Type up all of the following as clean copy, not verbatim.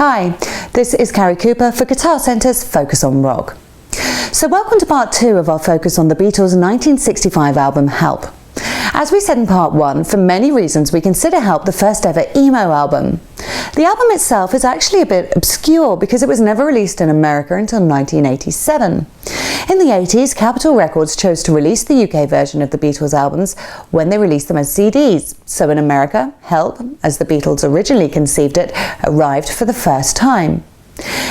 Hi, this is Carrie Cooper for Guitar Centre's Focus on Rock. So welcome to part 2 of our focus on the Beatles' 1965 album Help. As we said in part 1, for many reasons we consider Help the first ever emo album. The album itself is actually a bit obscure because it was never released in America until 1987. In the 80s, Capitol Records chose to release the UK version of the Beatles albums when they released them as CDs. So in America, Help, as the Beatles originally conceived it, arrived for the first time.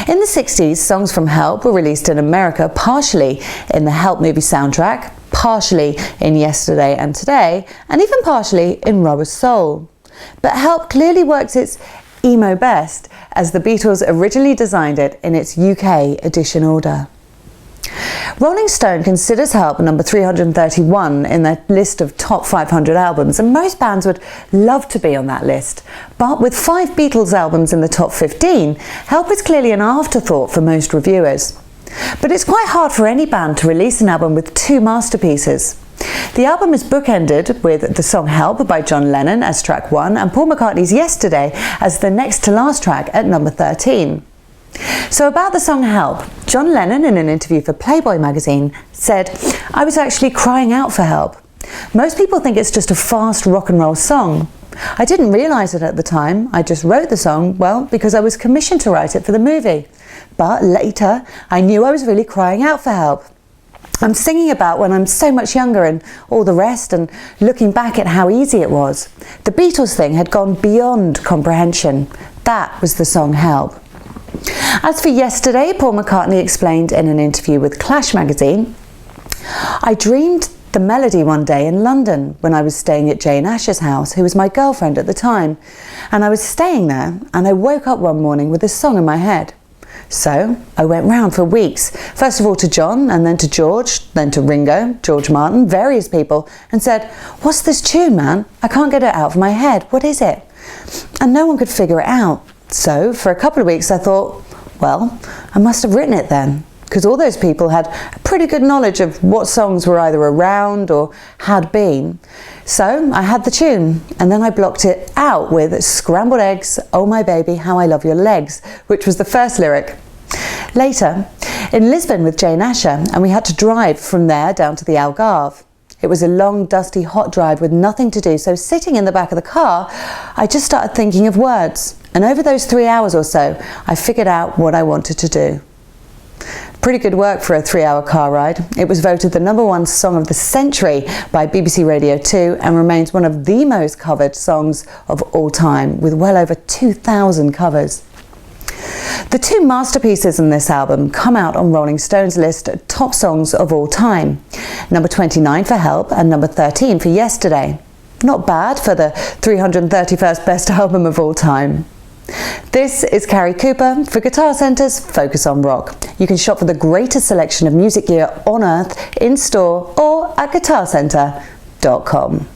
In the 60s, songs from Help were released in America partially in the Help movie soundtrack, partially in Yesterday and Today, and even partially in Rubber Soul. But Help clearly works its emo best as the Beatles originally designed it in its UK edition order. Rolling Stone considers Help number 331 in their list of top 500 albums, and most bands would love to be on that list. But with 5 Beatles albums in the top 15, Help is clearly an afterthought for most reviewers. But it's quite hard for any band to release an album with 2 masterpieces. The album is bookended with the song Help by John Lennon as track 1 and Paul McCartney's Yesterday as the next to last track at number 13. So about the song Help, John Lennon, in an interview for Playboy magazine, said, "I was actually crying out for help. Most people think it's just a fast rock and roll song. I didn't realise it at the time. I just wrote the song, well, because I was commissioned to write it for the movie. But later, I knew I was really crying out for help. I'm singing about when I'm so much younger and all the rest, and looking back at how easy it was. The Beatles thing had gone beyond comprehension. That was the song Help." As for Yesterday, Paul McCartney explained in an interview with Clash magazine, "I dreamed the melody one day in London when I was staying at Jane Asher's house, who was my girlfriend at the time, and I was staying there and I woke up one morning with this song in my head. So I went round for weeks, first of all to John and then to George, then to Ringo, George Martin, various people, and said, 'What's this tune, man? I can't get it out of my head. What is it?' And no one could figure it out. So for a couple of weeks I thought, well, I must have written it then, because all those people had a pretty good knowledge of what songs were either around or had been. So I had the tune, and then I blocked it out with Scrambled Eggs, Oh My Baby, How I Love Your Legs, which was the first lyric. Later, in Lisbon with Jane Asher, and we had to drive from there down to the Algarve. It was a long, dusty, hot drive with nothing to do, so sitting in the back of the car, I just started thinking of words. And over those 3 hours or so, I figured out what I wanted to do." Pretty good work for a 3-hour car ride. It was voted the #1 song of the century by BBC Radio 2 and remains one of the most covered songs of all time, with well over 2,000 covers. The 2 masterpieces in this album come out on Rolling Stone's list of top songs of all time. Number 29 for Help and number 13 for Yesterday. Not bad for the 331st best album of all time. This is Carrie Cooper for Guitar Centre's Focus on Rock. You can shop for the greatest selection of music gear on earth in store or at guitarcentre.com.